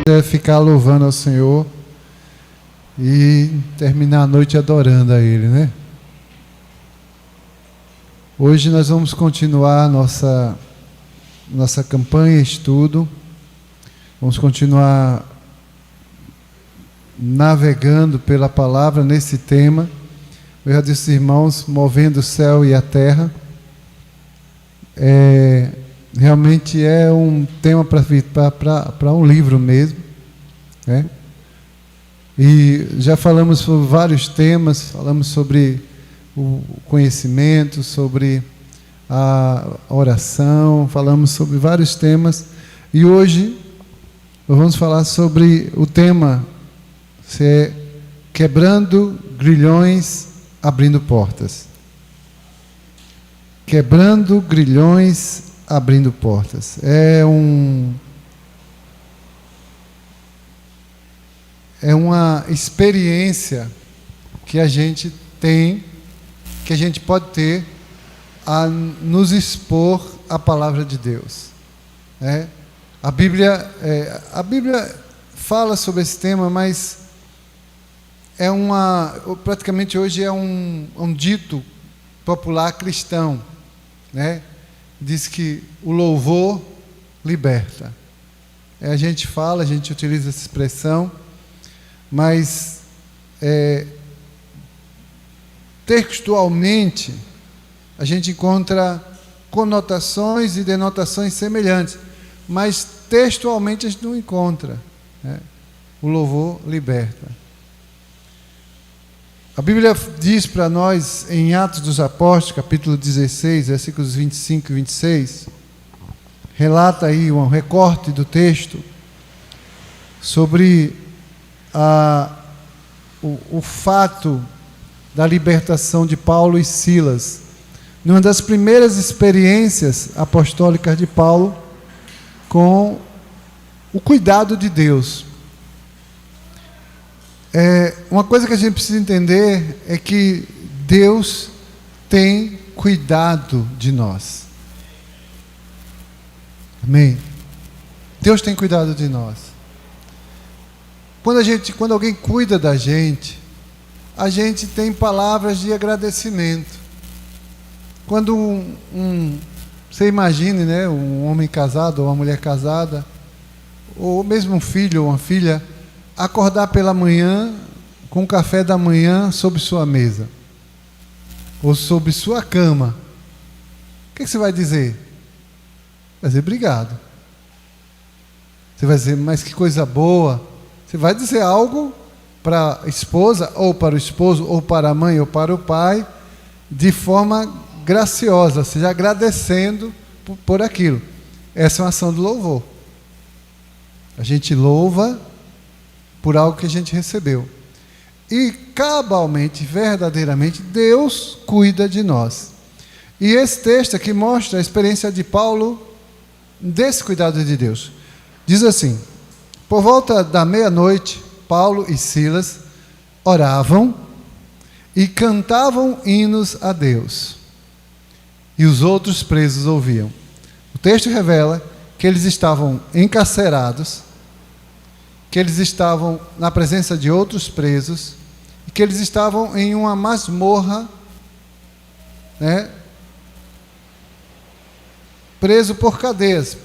É ficar louvando ao Senhor e terminar a noite adorando a Ele, né? Hoje nós vamos continuar nossa campanha estudo. Vamos continuar navegando pela palavra nesse tema. Eu já disse, irmãos, movendo o céu e a terra. Realmente é um tema para um livro mesmo, né? E já falamos sobre vários temas, falamos sobre o conhecimento, sobre a oração, falamos sobre vários temas, e hoje nós vamos falar sobre o tema quebrando grilhões, abrindo portas. Quebrando grilhões, abrindo portas. É uma experiência que a gente tem, que a gente pode ter a nos expor à palavra de Deus, né? A Bíblia fala sobre esse tema, mas praticamente hoje é um dito popular cristão, né? Diz que o louvor liberta. A gente fala, a gente utiliza essa expressão, mas textualmente a gente encontra conotações e denotações semelhantes, mas textualmente a gente não encontra, né? O louvor liberta. A Bíblia diz para nós em Atos dos Apóstolos, capítulo 16, versículos 25 e 26, relata aí um recorte do texto sobre o fato da libertação de Paulo e Silas, numa das primeiras experiências apostólicas de Paulo com o cuidado de Deus. Uma coisa que a gente precisa entender é que Deus tem cuidado de nós. Amém? Deus tem cuidado de nós. Quando alguém cuida da gente, a gente tem palavras de agradecimento. Quando você imagine, né, um homem casado ou uma mulher casada, ou mesmo um filho ou uma filha, acordar pela manhã com o café da manhã sobre sua mesa ou sobre sua cama, o que você vai dizer? Vai dizer obrigado. Você vai dizer, mas que coisa boa. Você vai dizer algo para a esposa, ou para o esposo, ou para a mãe, ou para o pai, de forma graciosa, seja agradecendo por aquilo. Essa é uma ação do louvor. A gente louva por algo que a gente recebeu. E cabalmente, verdadeiramente, Deus cuida de nós. E esse texto aqui mostra a experiência de Paulo desse cuidado de Deus. Diz assim: por volta da meia-noite, Paulo e Silas oravam e cantavam hinos a Deus. E os outros presos ouviam. O texto revela que eles estavam encarcerados, que eles estavam na presença de outros presos, e que eles estavam em uma masmorra, né, preso por cadeias.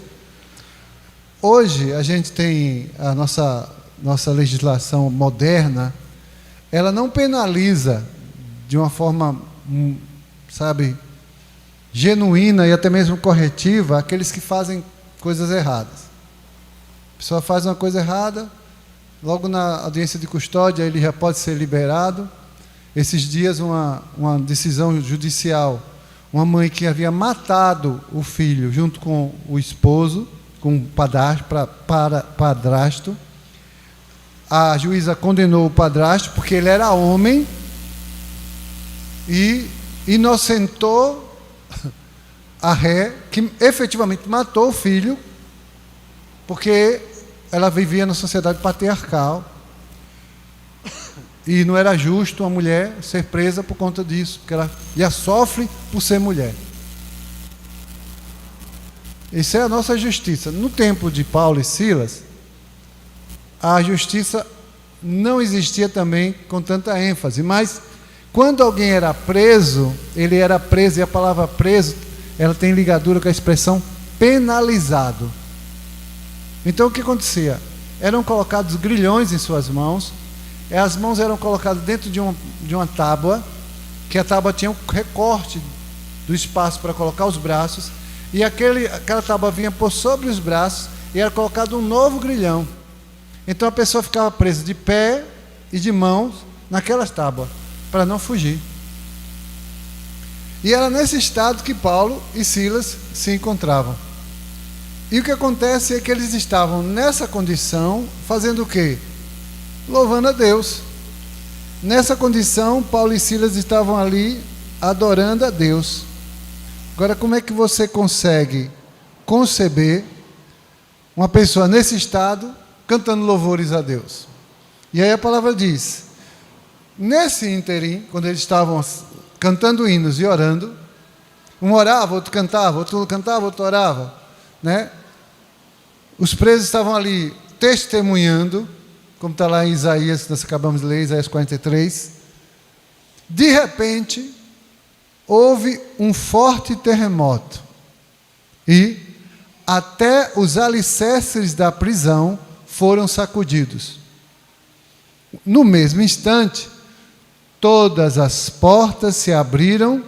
Hoje a gente tem a nossa legislação moderna, ela não penaliza de uma forma, genuína e até mesmo corretiva aqueles que fazem coisas erradas. A pessoa faz uma coisa errada, logo na audiência de custódia ele já pode ser liberado. Esses dias uma decisão judicial, uma mãe que havia matado o filho junto com o esposo, com o padrasto, a juíza condenou o padrasto porque ele era homem e inocentou a ré que efetivamente matou o filho, porque ela vivia na sociedade patriarcal e não era justo uma mulher ser presa por conta disso, porque ela já sofre por ser mulher. Isso é a nossa justiça. No tempo de Paulo e Silas, a justiça não existia também com tanta ênfase, mas quando alguém era preso, ele era preso, e a palavra preso, ela tem ligadura com a expressão penalizado. Então o que acontecia? Eram colocados grilhões em suas mãos, e as mãos eram colocadas dentro de uma tábua, que a tábua tinha um recorte do espaço para colocar os braços, e aquela tábua vinha por sobre os braços, e era colocado um novo grilhão. Então a pessoa ficava presa de pé e de mãos naquelas tábuas, para não fugir. E era nesse estado que Paulo e Silas se encontravam. E o que acontece é que eles estavam nessa condição, fazendo o quê? Louvando a Deus. Nessa condição, Paulo e Silas estavam ali adorando a Deus. Agora, como é que você consegue conceber uma pessoa nesse estado cantando louvores a Deus? E aí a palavra diz, nesse ínterim, quando eles estavam cantando hinos e orando, um orava, outro cantava, outro orava, né? Os presos estavam ali testemunhando, como está lá em Isaías, nós acabamos de ler, Isaías 43. De repente, houve um forte terremoto, e até os alicerces da prisão foram sacudidos. No mesmo instante, todas as portas se abriram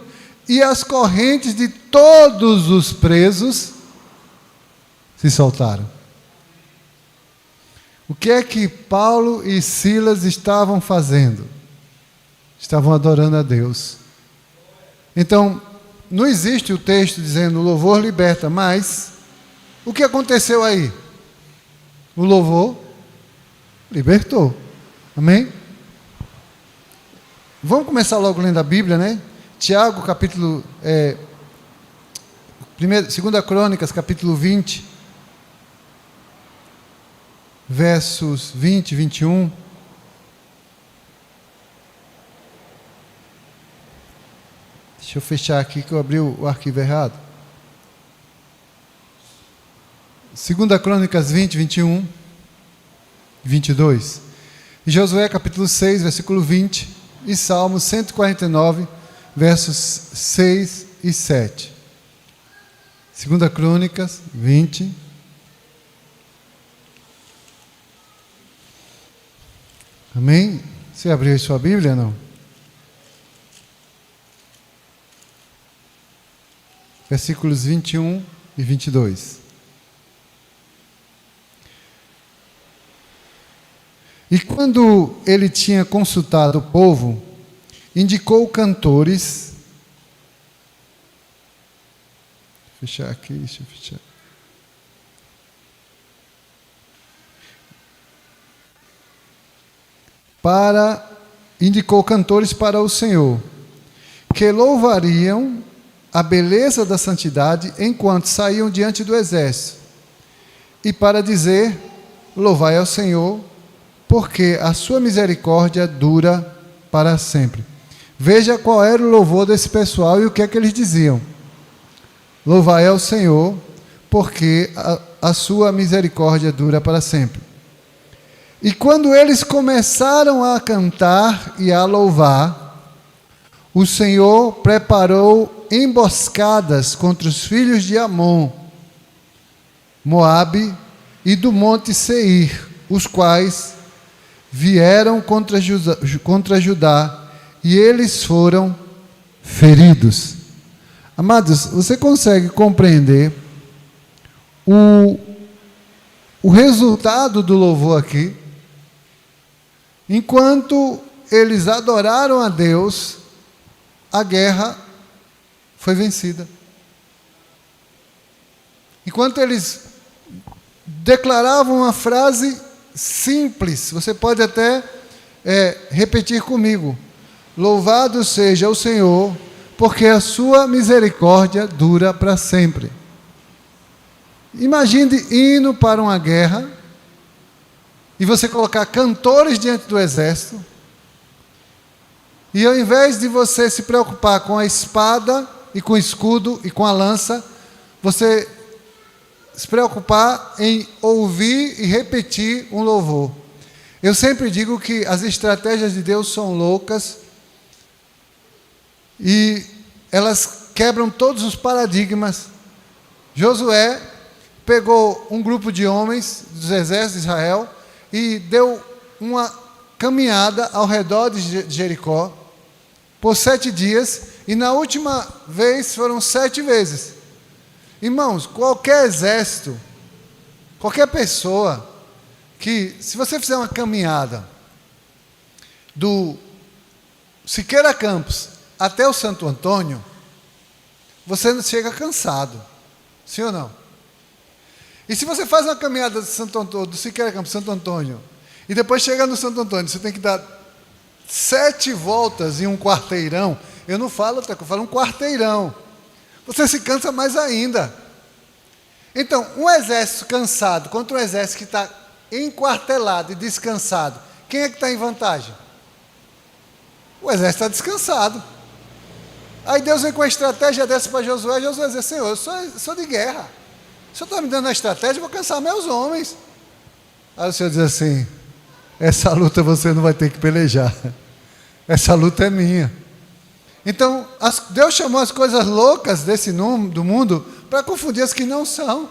e as correntes de todos os presos se soltaram. O que é que Paulo e Silas estavam fazendo? Estavam adorando a Deus. Então, não existe o texto dizendo o louvor liberta, mas o que aconteceu aí? O louvor libertou. Amém? Vamos começar logo lendo a Bíblia, né? Tiago, capítulo 2 Crônicas, capítulo 20, versos 20 e 21. Deixa eu fechar aqui que eu abri o arquivo errado. 2 Crônicas 20, 21, 22. E Josué, capítulo 6, versículo 20. E Salmo 149, versos 6 e 7. 2 Crônicas 20. Amém? Você abriu aí sua Bíblia, não? Versículos 21 e 22. E quando ele tinha consultado o povo, indicou cantores. Fechar aqui, deixa eu fechar. Indicou cantores para o Senhor, que louvariam a beleza da santidade enquanto saíam diante do exército. E para dizer, louvai ao Senhor, porque a sua misericórdia dura para sempre. Veja qual era o louvor desse pessoal e o que é que eles diziam. Louvai ao Senhor, porque a sua misericórdia dura para sempre. E quando eles começaram a cantar e a louvar, o Senhor preparou emboscadas contra os filhos de Amon, Moabe e do monte Seir, os quais vieram contra Judá, e eles foram feridos. Amados, você consegue compreender o resultado do louvor aqui? Enquanto eles adoraram a Deus, a guerra foi vencida. Enquanto eles declaravam uma frase simples, você pode até repetir comigo: louvado seja o Senhor, porque a sua misericórdia dura para sempre. Imagine indo para uma guerra e você colocar cantores diante do exército, e ao invés de você se preocupar com a espada e com o escudo e com a lança, você se preocupar em ouvir e repetir um louvor. Eu sempre digo que as estratégias de Deus são loucas e elas quebram todos os paradigmas. Josué pegou um grupo de homens dos exércitos de Israel e deu uma caminhada ao redor de Jericó por 7 dias, e na última vez foram 7 vezes. Irmãos, qualquer exército, qualquer pessoa que, se você fizer uma caminhada do Siqueira Campos até o Santo Antônio, você chega cansado, sim ou não? E se você faz uma caminhada do Siqueira Campos Santo Antônio, e depois chega no Santo Antônio, você tem que dar 7 voltas em um quarteirão, eu não falo outra coisa, eu falo um quarteirão, você se cansa mais ainda. Então, um exército cansado contra um exército que está enquartelado e descansado, quem é que está em vantagem? O exército está descansado. Aí Deus vem com a estratégia dessa para Josué, e Josué diz: Senhor, eu sou de guerra, o Senhor está me dando a estratégia, eu vou cansar meus homens. Aí o Senhor diz assim: essa luta você não vai ter que pelejar, essa luta é minha. Então, Deus chamou as coisas loucas do mundo para confundir as que não são.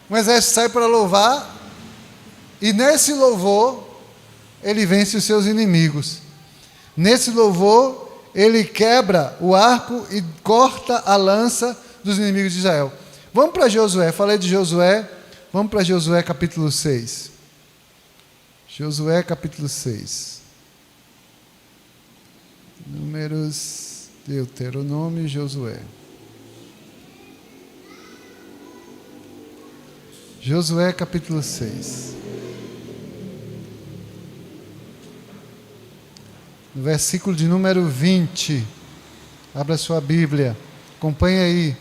Um exército sai para louvar, e nesse louvor ele vence os seus inimigos. Nesse louvor ele quebra o arco e corta a lança dos inimigos de Israel. Vamos para Josué, falei de Josué, vamos para Josué capítulo 6. Josué capítulo 6. Números, Deuteronômio e Josué. Josué capítulo 6. No versículo de número 20. Abra sua Bíblia, acompanhe aí.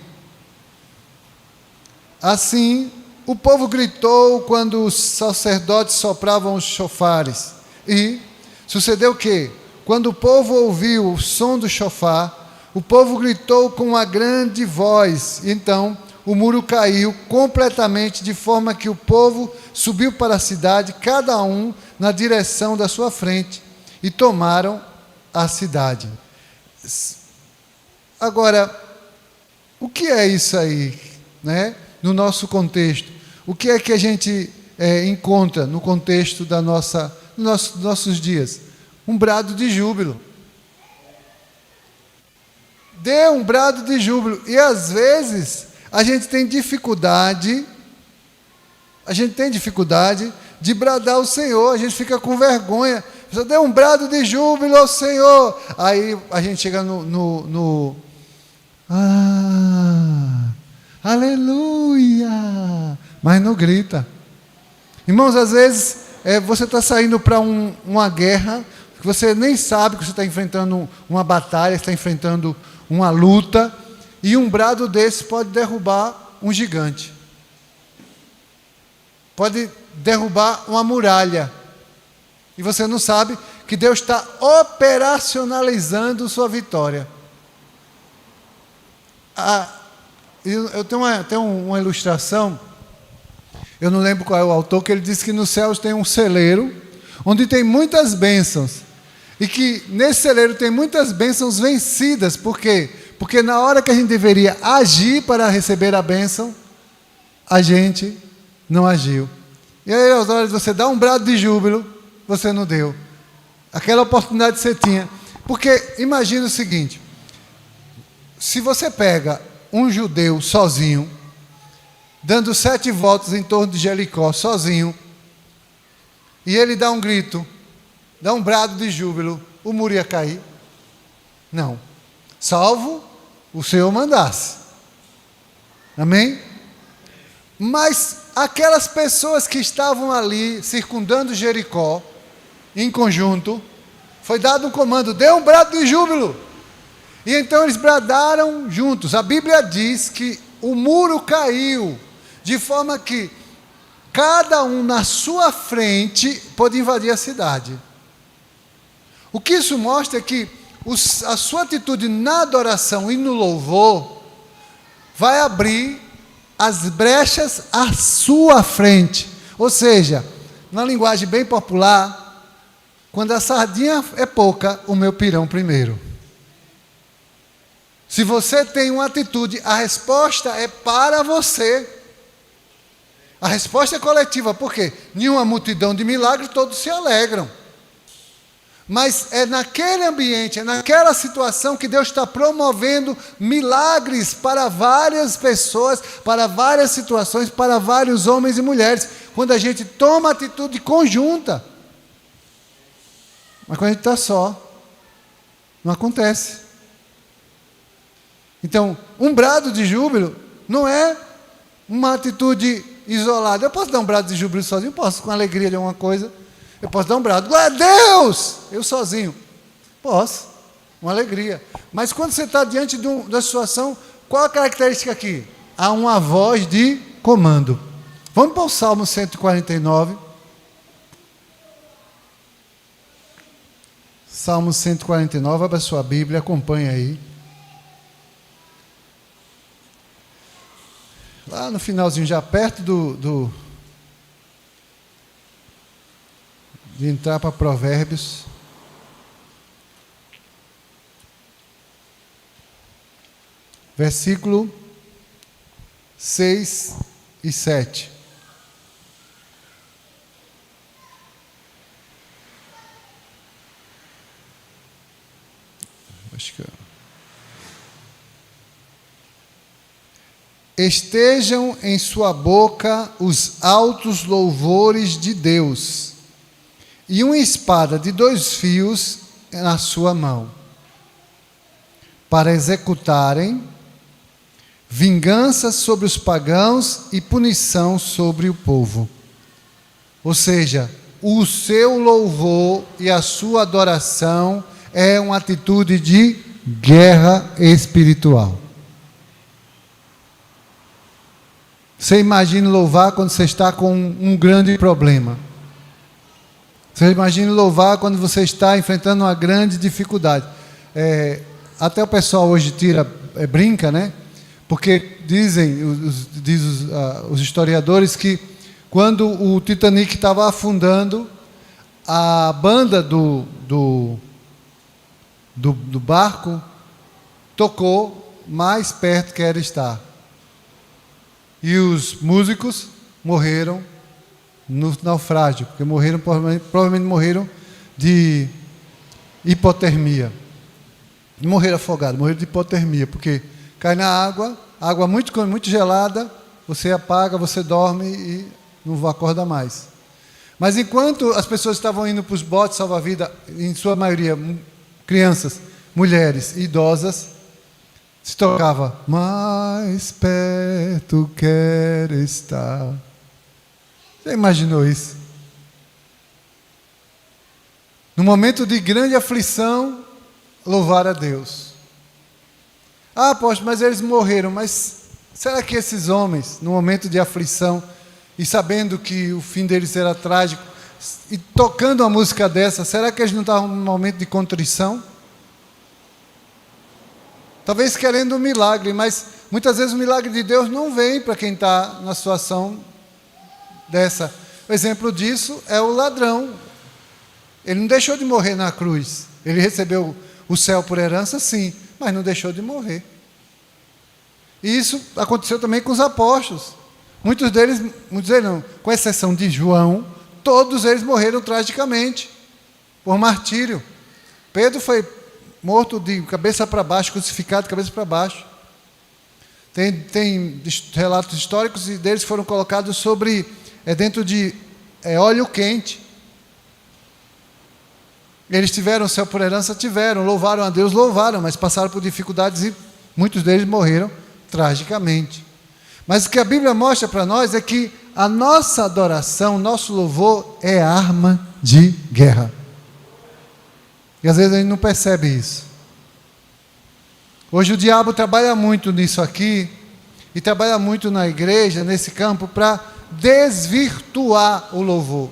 Assim, o povo gritou quando os sacerdotes sopravam os chofares. E sucedeu que, quando o povo ouviu o som do chofar, o povo gritou com uma grande voz. Então, o muro caiu completamente, de forma que o povo subiu para a cidade, cada um na direção da sua frente, e tomaram a cidade. Agora, o que é isso aí, né? No nosso contexto? O que é que a gente encontra no contexto dos nossos dias? Um brado de júbilo. Dê um brado de júbilo. E às vezes a gente tem dificuldade de bradar ao Senhor, a gente fica com vergonha. Você dê um brado de júbilo ao Senhor. Aí a gente chega aleluia, mas não grita. Irmãos, às vezes você está saindo para uma guerra, que você nem sabe que você está enfrentando uma batalha, está enfrentando uma luta, e um brado desse pode derrubar um gigante, pode derrubar uma muralha, e você não sabe que Deus está operacionalizando sua vitória. Eu tenho uma ilustração, eu não lembro qual é o autor, que ele diz que nos céus tem um celeiro, onde tem muitas bênçãos, e que nesse celeiro tem muitas bênçãos vencidas. Por quê? Porque na hora que a gente deveria agir para receber a bênção, a gente não agiu. E aí, às horas de você dar um brado de júbilo, você não deu. Aquela oportunidade que você tinha. Porque imagina o seguinte: se você pega um judeu sozinho, dando 7 voltas em torno de Jericó, sozinho, e ele dá um grito, dá um brado de júbilo, o muro ia cair? Não. Salvo o Senhor mandasse. Amém? Mas aquelas pessoas que estavam ali, circundando Jericó, em conjunto, foi dado um comando: dê um brado de júbilo. E então eles bradaram juntos. A Bíblia diz que o muro caiu, de forma que cada um na sua frente pôde invadir a cidade. O que isso mostra é que a sua atitude na adoração e no louvor vai abrir as brechas à sua frente. Ou seja, na linguagem bem popular, quando a sardinha é pouca, o meu pirão primeiro. Se você tem uma atitude, a resposta é para você. A resposta é coletiva, porque nenhuma multidão de milagres, todos se alegram. Mas é naquele ambiente, é naquela situação que Deus está promovendo milagres para várias pessoas, para várias situações, para vários homens e mulheres. Quando a gente toma atitude conjunta. Mas quando a gente está só, não acontece. Então, um brado de júbilo não é uma atitude isolado. Eu posso dar um brado de júbilo sozinho? Posso, com alegria de alguma coisa. Eu posso dar um brado, glória a Deus! Eu sozinho. Posso, uma alegria. Mas quando você está diante da situação, qual a característica aqui? Há uma voz de comando. Vamos para o Salmo 149. Salmo 149, abra sua Bíblia, acompanha aí. Lá no finalzinho, já perto de entrar para Provérbios. Versículo 6 e 7. Acho que estejam em sua boca os altos louvores de Deus, e uma espada de 2 fios na sua mão, para executarem vingança sobre os pagãos e punição sobre o povo. Ou seja, o seu louvor e a sua adoração é uma atitude de guerra espiritual. Você imagina louvar quando você está com um grande problema. Você imagina louvar quando você está enfrentando uma grande dificuldade. Até o pessoal hoje brinca, né? Porque dizem os historiadores que quando o Titanic estava afundando, a banda do barco tocou mais perto que era estar. E os músicos morreram no naufrágio, porque provavelmente morreram de hipotermia. Não morreram afogados, morreram de hipotermia, porque cai na água muito gelada, você apaga, você dorme e não acorda mais. Mas enquanto as pessoas estavam indo para os botes salva-vida, em sua maioria crianças, mulheres e idosas, se tocava, mais perto quero estar. Você imaginou isso? No momento de grande aflição, louvar a Deus. Ah, apóstolo, mas eles morreram. Mas será que esses homens, no momento de aflição, e sabendo que o fim deles era trágico, e tocando uma música dessa, será que eles não estavam num momento de contrição? Talvez querendo um milagre, mas muitas vezes o milagre de Deus não vem para quem está na situação dessa. O exemplo disso é o ladrão. Ele não deixou de morrer na cruz. Ele recebeu o céu por herança, sim, mas não deixou de morrer. E isso aconteceu também com os apóstolos. Muitos deles não, com exceção de João, todos eles morreram tragicamente, por martírio. Pedro foi morto de cabeça para baixo, crucificado de cabeça para baixo. Tem relatos históricos e deles foram colocados dentro de óleo quente. Eles tiveram o céu por herança? Tiveram. Louvaram a Deus? Louvaram, mas passaram por dificuldades e muitos deles morreram tragicamente. Mas o que a Bíblia mostra para nós é que a nossa adoração, nosso louvor é arma de guerra. E às vezes a gente não percebe isso. Hoje o diabo trabalha muito nisso aqui, e trabalha muito na igreja, nesse campo, para desvirtuar o louvor.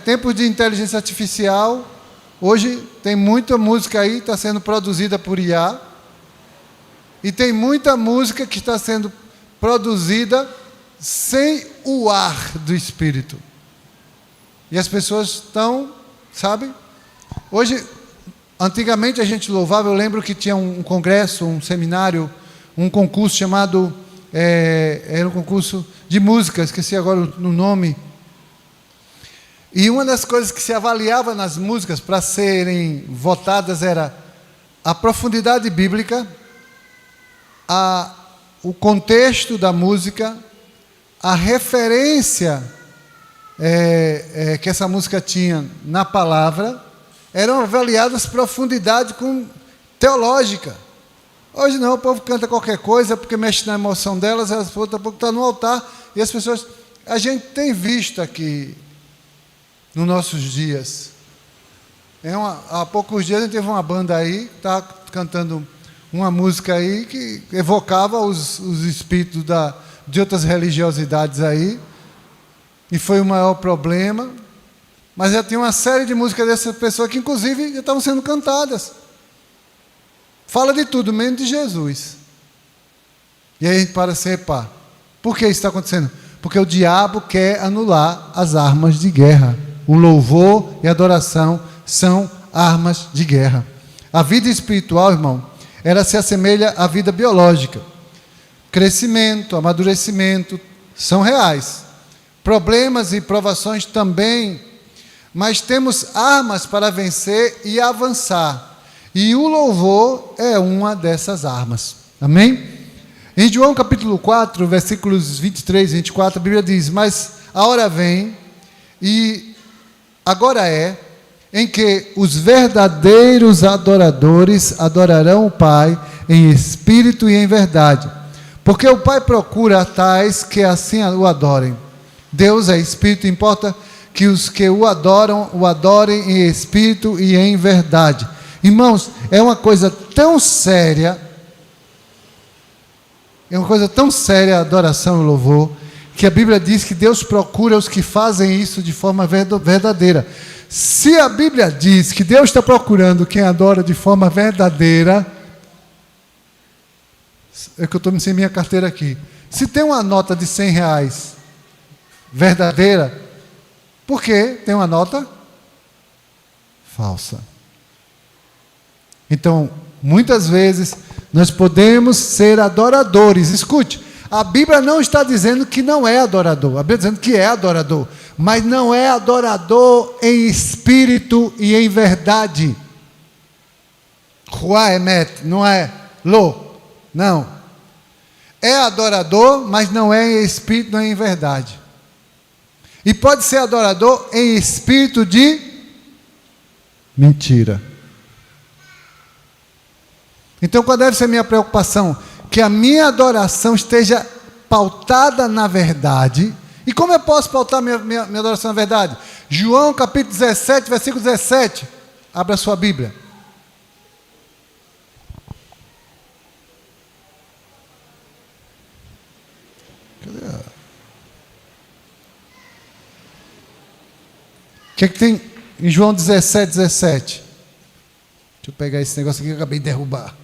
Tempos de inteligência artificial, hoje tem muita música aí, está sendo produzida por IA, E tem muita música que está sendo produzida sem o ar do Espírito. E as pessoas estão, sabe? Hoje, antigamente a gente louvava, eu lembro que tinha um congresso, um seminário, um concurso chamado, era um concurso de música, esqueci agora o nome. E uma das coisas que se avaliava nas músicas para serem votadas era a profundidade bíblica, o contexto da música, a referência que essa música tinha na palavra, eram avaliadas profundidade teológica. Hoje não, o povo canta qualquer coisa porque mexe na emoção delas, elas daqui a pouco está no altar, e as pessoas... A gente tem visto aqui, nos nossos dias, há poucos dias a gente teve uma banda aí, está cantando uma música aí que evocava os espíritos de outras religiosidades aí, e foi o maior problema. Mas já tinha uma série de músicas dessas pessoas que inclusive já estavam sendo cantadas. Fala de tudo, menos de Jesus. E aí a gente para se repar. Por que isso está acontecendo? Porque o diabo quer anular as armas de guerra. O louvor e a adoração são armas de guerra. A vida espiritual, irmão, ela se assemelha à vida biológica. Crescimento, amadurecimento são reais. Problemas e provações também, mas temos armas para vencer e avançar. E o louvor é uma dessas armas. Amém? Em João capítulo 4, versículos 23 e 24, a Bíblia diz: mas a hora vem, e agora é, em que os verdadeiros adoradores adorarão o Pai em espírito e em verdade. Porque o Pai procura tais que assim o adorem. Deus é espírito, importa que os que o adorem em espírito e em verdade. Irmãos, é uma coisa tão séria, a adoração e o louvor, que a Bíblia diz que Deus procura os que fazem isso de forma verdadeira. Se a Bíblia diz que Deus está procurando quem adora de forma verdadeira, é que eu estou sem minha carteira aqui. Se tem uma nota de R$100 verdadeira, por que tem uma nota falsa? Então, muitas vezes, nós podemos ser adoradores. Escute, a Bíblia não está dizendo que não é adorador. A Bíblia está dizendo que é adorador. Mas não é adorador em espírito e em verdade. Ruá emet, não é lo. Não. É adorador, mas não é em espírito, não é em verdade. E pode ser adorador em espírito de mentira. Então, qual deve ser a minha preocupação? Que a minha adoração esteja pautada na verdade. E como eu posso pautar minha adoração na verdade? João capítulo 17, versículo 17. Abra a sua Bíblia. Cadê? O que é que tem em João 17, 17? Deixa eu pegar esse negócio aqui que eu acabei de derrubar.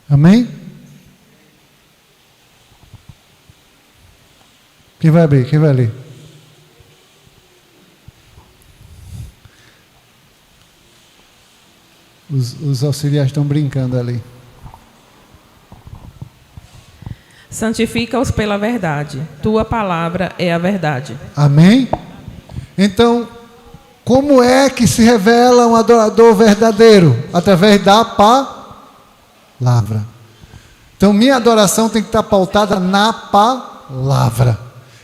Amém? Quem vai abrir? Quem vai ler? Os auxiliares estão brincando ali. Santifica-os pela verdade. Tua palavra é a verdade. Amém? Então, como é que se revela um adorador verdadeiro? Através da palavra. Então, minha adoração tem que estar pautada na palavra.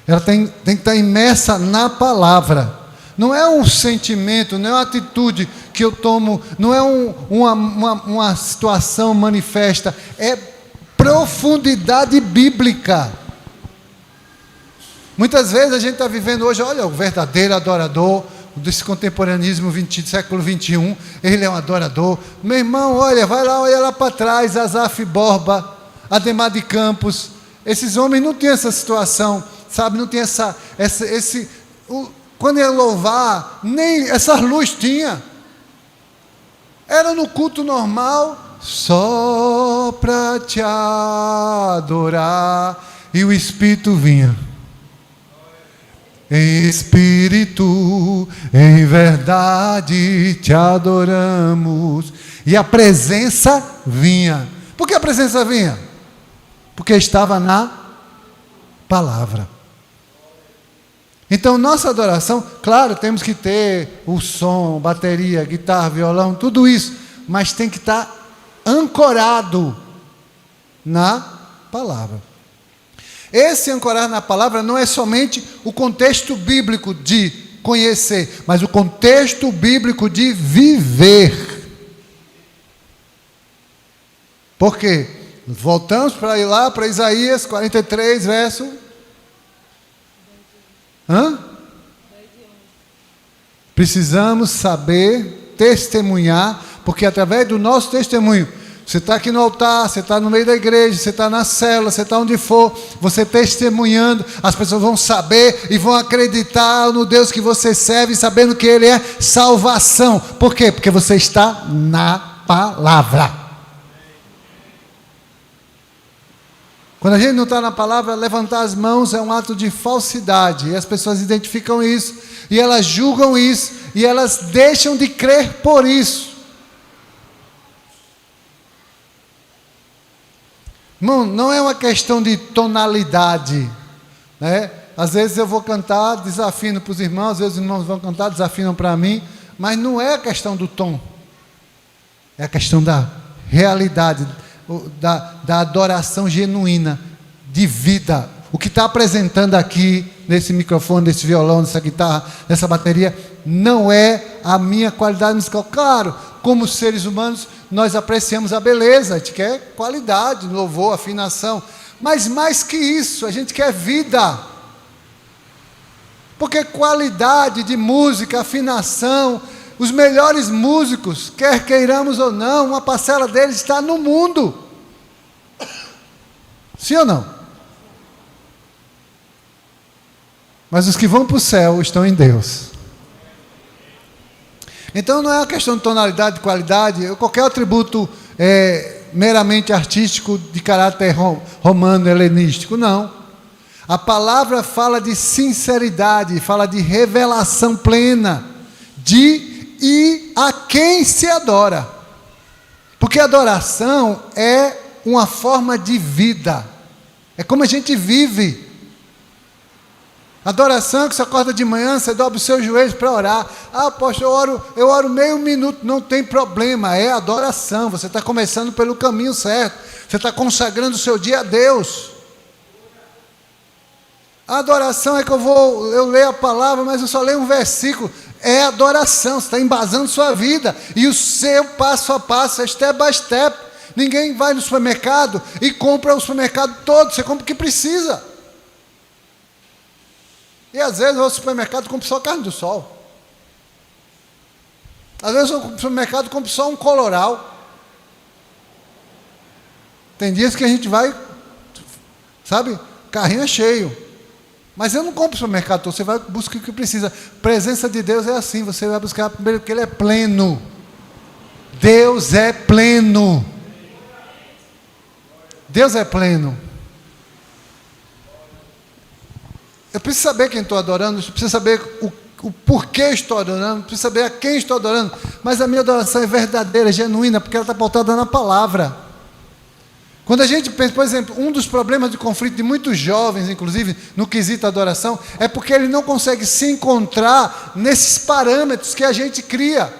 Ela tem que estar imersa na palavra. Não é um sentimento, não é uma atitude que eu tomo, não é uma situação manifesta, é profundidade bíblica. Muitas vezes a gente está vivendo hoje, olha, o verdadeiro adorador desse contemporaneismo século XXI, ele é um adorador. Meu irmão, olha, vai lá, olha lá para trás, Asaf Borba, Ademar de Campos, esses homens não tinham essa situação, sabe, não tinha quando ia louvar, nem essa luz tinha. Era no culto normal, só para te adorar. E o Espírito vinha. Em espírito, em verdade te adoramos. E a presença vinha. Por que a presença vinha? Porque estava na palavra. Então, nossa adoração, claro, temos que ter o som, bateria, guitarra, violão, tudo isso, mas tem que estar ancorado na palavra. Esse ancorar na palavra não é somente o contexto bíblico de conhecer, mas o contexto bíblico de viver. Por quê? Voltamos para ir lá para Isaías 43, verso... Precisamos saber testemunhar, porque através do nosso testemunho, você está aqui no altar, você está no meio da igreja, você está na célula, você está onde for, você testemunhando, as pessoas vão saber e vão acreditar no Deus que você serve, sabendo que Ele é salvação. Por quê? Porque você está na palavra. Quando a gente não está na palavra, levantar as mãos é um ato de falsidade. E as pessoas identificam isso, e elas julgam isso, e elas deixam de crer por isso. Irmão, não é uma questão de tonalidade, né? Às vezes eu vou cantar, desafino para os irmãos, às vezes os irmãos vão cantar, desafinam para mim, mas não é a questão do tom. É a questão da realidade, da adoração genuína, de vida. O que está apresentando aqui, nesse microfone, nesse violão, nessa guitarra, nessa bateria, não é a minha qualidade musical. Claro, como seres humanos, nós apreciamos a beleza, a gente quer qualidade, louvor, afinação. Mas mais que isso, a gente quer vida. Porque qualidade de música, afinação, os melhores músicos, quer queiramos ou não, uma parcela deles está no mundo. Sim ou não? Mas os que vão para o céu estão em Deus. Então não é uma questão de tonalidade, de qualidade, ou qualquer atributo meramente artístico de caráter romano, helenístico, não. A palavra fala de sinceridade, fala de revelação plena, e a quem se adora. Porque adoração é uma forma de vida, é como a gente vive. Adoração é que você acorda de manhã, você dobra os seus joelhos para orar. Ah, poxa, eu oro meio minuto, não tem problema, é adoração. Você está começando pelo caminho certo, você está consagrando o seu dia a Deus. A adoração é que eu leio a palavra, mas eu só leio um versículo. É adoração, você está embasando sua vida, e o seu passo a passo, é step by step. Ninguém vai no supermercado e compra o supermercado todo, você compra o que precisa. E às vezes eu vou ao supermercado e compro só carne do sol. Às vezes eu vou ao supermercado e compro só um coloral. Tem dias que a gente vai, sabe, carrinho é cheio. Mas eu não compro no supermercado todo, você vai buscar o que precisa. Presença de Deus é assim, você vai buscar primeiro porque Ele é pleno. Deus é pleno. Deus é pleno. Eu preciso saber quem estou adorando, eu preciso saber o porquê estou adorando, eu preciso saber a quem estou adorando, mas a minha adoração é verdadeira, genuína, porque ela está pautada na palavra. Quando a gente pensa, por exemplo, um dos problemas de conflito de muitos jovens, inclusive, no quesito adoração, é porque ele não consegue se encontrar nesses parâmetros que a gente cria.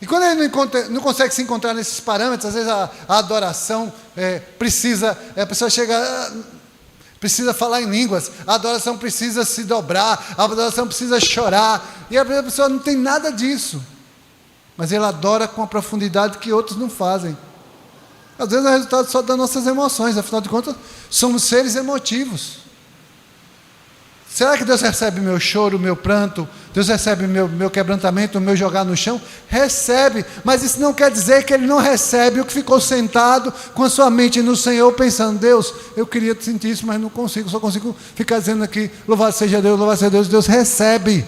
E quando ele não consegue se encontrar nesses parâmetros, às vezes a adoração precisa, a pessoa chega... precisa falar em línguas, a adoração precisa se dobrar, a adoração precisa chorar, e a pessoa não tem nada disso, mas ela adora com a profundidade que outros não fazem. Às vezes é resultado só das nossas emoções, afinal de contas, somos seres emotivos. Será que Deus recebe meu choro, meu pranto? Deus recebe meu quebrantamento, o meu jogar no chão? Recebe, mas isso não quer dizer que Ele não recebe o que ficou sentado com a sua mente no Senhor, pensando, Deus, eu queria sentir isso, mas não consigo, só consigo ficar dizendo aqui, louvado seja Deus, Deus recebe.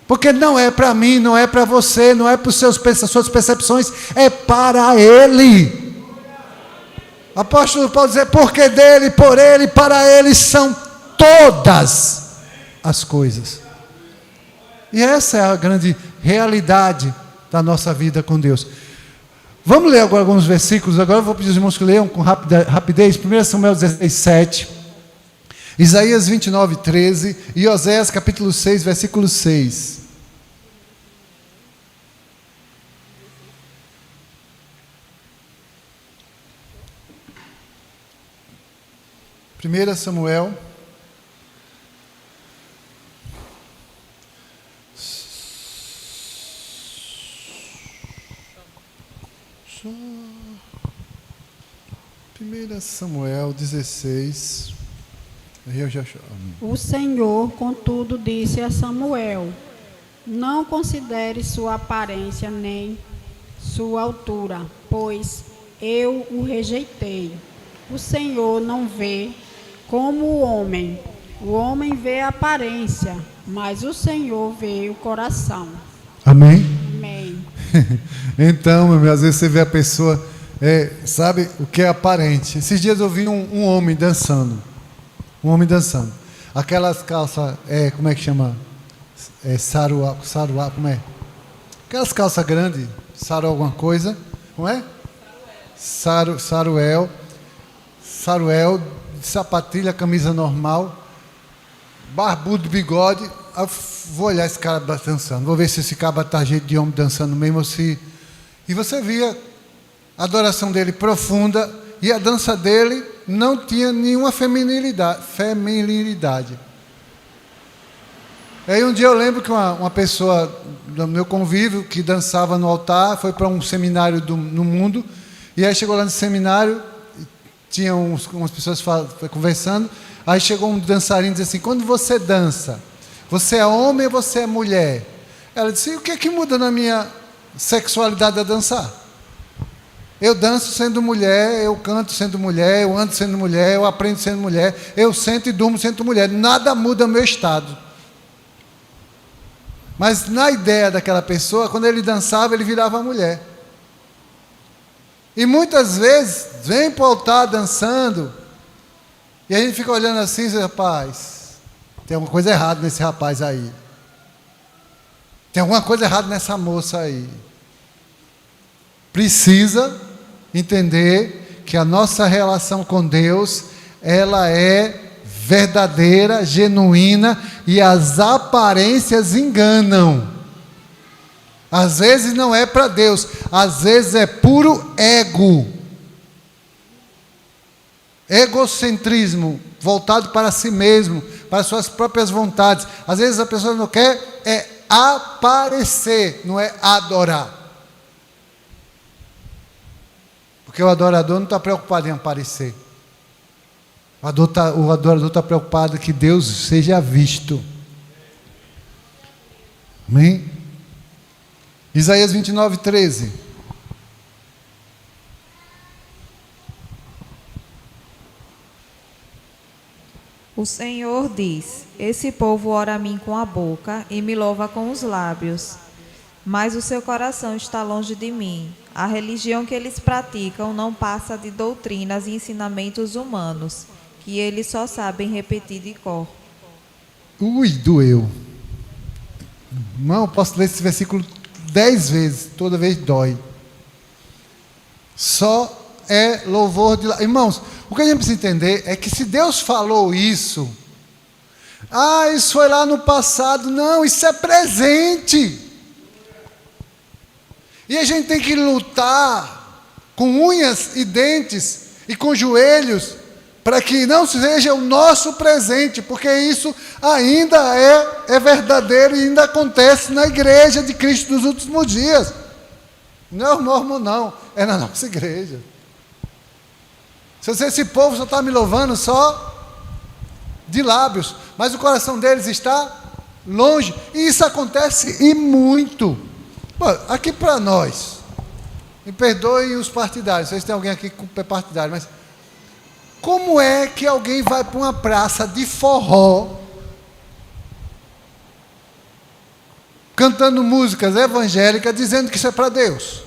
Porque não é para mim, não é para você, não é para as suas percepções, é para Ele. O apóstolo Paulo diz, porque dele, por Ele, para Ele são todas as coisas. E essa é a grande realidade da nossa vida com Deus. Vamos ler agora alguns versículos. Agora eu vou pedir aos irmãos que leiam com rapidez. 1 Samuel 16, 7. Isaías 29, 13. E Oséias capítulo 6, versículo 6. 1 Samuel. Primeira Samuel 16. O Senhor, contudo, disse a Samuel: não considere sua aparência nem sua altura, pois eu o rejeitei. O Senhor não vê como o homem vê a aparência, mas o Senhor vê o coração. Amém? Amém. Então, meu irmão, às vezes você vê a pessoa, sabe o que é aparente. Esses dias eu vi um homem dançando. Um homem dançando. Aquelas calças, como é que chama? Saruá, como é? Aquelas calças grandes, saru alguma coisa, não é? Saruel, sapatilha, camisa normal, barbudo, bigode. Eu vou olhar esse cara dançando, vou ver se esse cara está jeito de homem dançando mesmo ou se... E você via a adoração dele profunda e a dança dele não tinha nenhuma feminilidade. Aí um dia eu lembro que uma pessoa do meu convívio que dançava no altar foi para um seminário no mundo, e aí chegou lá no seminário, tinha umas pessoas conversando, aí chegou um dançarino e disse assim: quando você dança, você é homem ou você é mulher? Ela disse: e o que é que muda na minha sexualidade a dançar? Eu danço sendo mulher, eu canto sendo mulher, eu ando sendo mulher, eu aprendo sendo mulher, eu sento e durmo sendo mulher, nada muda o meu estado. Mas na ideia daquela pessoa, quando ele dançava, ele virava mulher. E muitas vezes, vem para o altar dançando, e a gente fica olhando assim e diz: rapaz, tem alguma coisa errada nesse rapaz aí. Tem alguma coisa errada nessa moça aí. Precisa entender que a nossa relação com Deus, ela é verdadeira, genuína, e as aparências enganam. Às vezes não é para Deus, às vezes é puro egocentrismo, voltado para si mesmo, para suas próprias vontades. Às vezes a pessoa não quer aparecer, não é adorar. Porque o adorador não está preocupado em aparecer. O adorador está preocupado que Deus seja visto. Amém? Isaías 29, 13. O Senhor diz: esse povo ora a mim com a boca e me louva com os lábios, mas o seu coração está longe de mim. A religião que eles praticam não passa de doutrinas e ensinamentos humanos, que eles só sabem repetir de cor. Ui, doeu. Irmão, posso ler esse versículo 10 vezes, toda vez dói. Só é louvor de... Irmãos, o que a gente precisa entender é que se Deus falou isso, isso foi lá no passado. Não, isso é presente. E a gente tem que lutar com unhas e dentes e com joelhos para que não seja o nosso presente, porque isso ainda é verdadeiro e ainda acontece na igreja de Cristo dos últimos dias. Não é o mormon, não, é na nossa igreja. Se esse povo só está me louvando só de lábios, mas o coração deles está longe, e isso acontece e muito. Bom, aqui para nós, me perdoem os partidários, vocês têm alguém aqui com partidário, mas como é que alguém vai para uma praça de forró cantando músicas evangélicas, dizendo que isso é para Deus.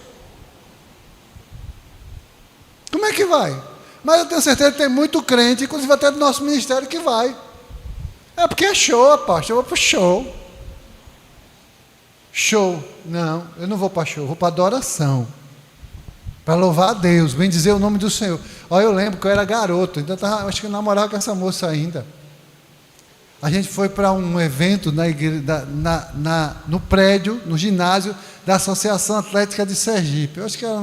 Como é que vai? Mas eu tenho certeza que tem muito crente, inclusive até do nosso ministério, que vai. É porque é show, apóstolo, eu vou para o show. Show. Não, eu não vou para show, eu vou para adoração. Para louvar a Deus, bem dizer o nome do Senhor. Olha, eu lembro que eu era garoto, então acho que eu namorava com essa moça ainda. A gente foi para um evento na igreja, no prédio, no ginásio da Associação Atlética de Sergipe. Eu acho que era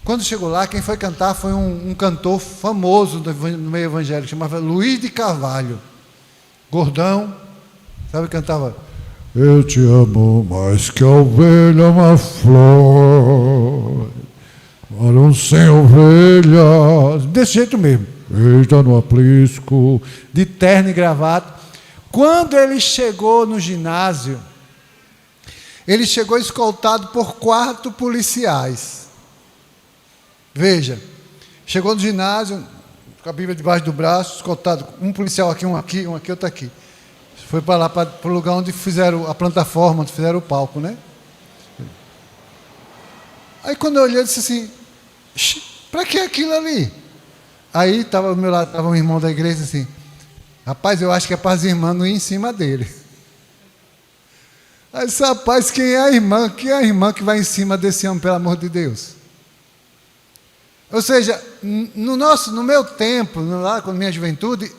Quando chegou lá, quem foi cantar foi um cantor famoso no meio evangélico, chamava Luiz de Carvalho. Gordão, sabe, cantava: eu te amo mais que a ovelha uma flor, moram sem ovelhas, desse jeito mesmo, eita no aprisco, de terno e gravata. Quando ele chegou no ginásio, ele chegou escoltado por 4 policiais. Veja, chegou no ginásio, com a Bíblia debaixo do braço, escoltado, um policial aqui, outro aqui. Foi para lá, para o lugar onde fizeram a plataforma, onde fizeram o palco, né? Aí quando eu olhei, eu disse assim: para que aquilo ali? Aí estava ao meu lado, estava um irmão da igreja assim: rapaz, eu acho que é para as irmãs não ir em cima dele. Aí eu disse: rapaz, quem é a irmã? Quem é a irmã que vai em cima desse homem, pelo amor de Deus? Ou seja, no meu tempo, lá com a minha juventude,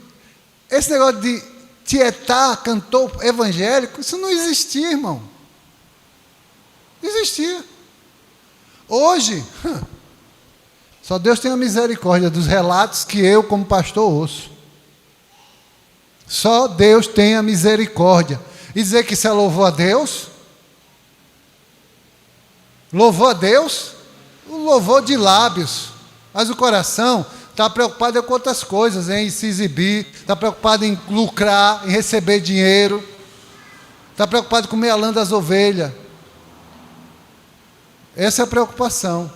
esse negócio de tietar, cantor evangélico, isso não existia, irmão. Não existia. Hoje, só Deus tem a misericórdia dos relatos que eu, como pastor, ouço. Só Deus tem a misericórdia. E dizer que isso é louvor a Deus? Louvor a Deus? O louvor de lábios. Mas o coração está preocupado com outras coisas, em se exibir, está preocupado em lucrar, em receber dinheiro, está preocupado com meia lã das ovelhas. Essa é a preocupação.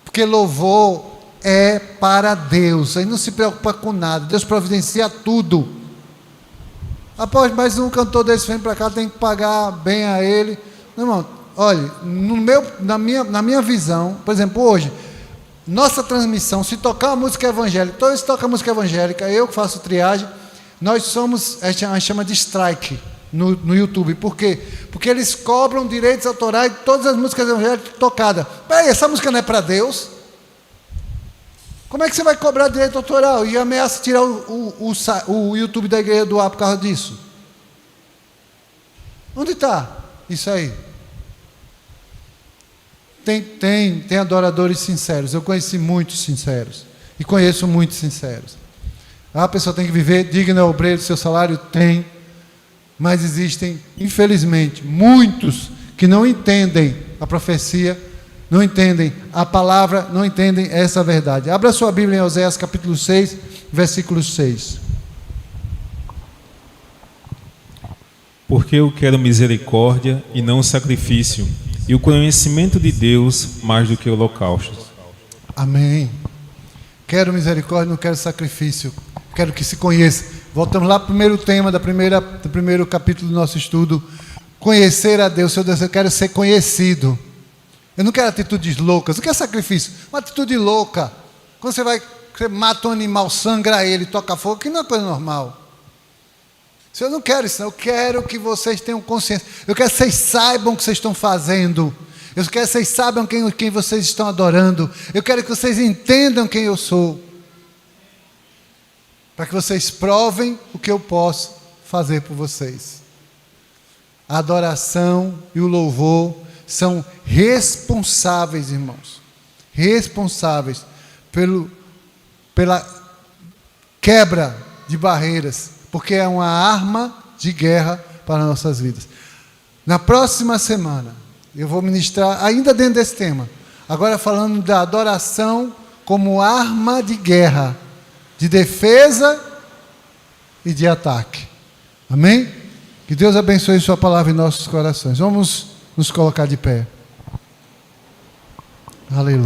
Porque louvor é para Deus, aí não se preocupa com nada, Deus providencia tudo. Após mais um cantor desse vem para cá, tem que pagar bem a ele. Não, irmão, olha, na minha visão, por exemplo, hoje, nossa transmissão, se tocar uma música evangélica, todos tocam música evangélica, eu que faço triagem, nós somos, a gente chama de strike no YouTube. Por quê? Porque eles cobram direitos autorais de todas as músicas evangélicas tocadas. Peraí, essa música não é para Deus? Como é que você vai cobrar direito autoral e ameaça tirar o YouTube da igreja do ar por causa disso? Onde está isso aí? Tem adoradores sinceros. Eu conheci muitos sinceros. E conheço muitos sinceros. A pessoa tem que viver digno, é obreiro do seu salário? Tem. Mas existem, infelizmente, muitos que não entendem a profecia, não entendem a palavra, não entendem essa verdade. Abra sua Bíblia em Oséias capítulo 6, versículo 6. Porque eu quero misericórdia e não sacrifício, e o conhecimento de Deus mais do que holocaustos. Amém. Quero misericórdia, não quero sacrifício. Quero que se conheça. Voltamos lá para o primeiro tema do primeiro capítulo do nosso estudo. Conhecer a Deus. Senhor Deus, eu quero ser conhecido. Eu não quero atitudes loucas. Não quero sacrifício. Uma atitude louca. Quando você mata um animal, sangra ele, toca fogo, que não é coisa normal. Senhor, eu não quero isso. Eu quero que vocês tenham consciência. Eu quero que vocês saibam o que vocês estão fazendo. Eu quero que vocês saibam quem vocês estão adorando. Eu quero que vocês entendam quem eu sou. Para que vocês provem o que eu posso fazer por vocês. A adoração e o louvor são responsáveis, irmãos. Responsáveis pela quebra de barreiras. Porque é uma arma de guerra para nossas vidas. Na próxima semana, eu vou ministrar, ainda dentro desse tema, agora falando da adoração como arma de guerra, de defesa e de ataque. Amém? Que Deus abençoe sua palavra em nossos corações. Vamos nos colocar de pé. Aleluia.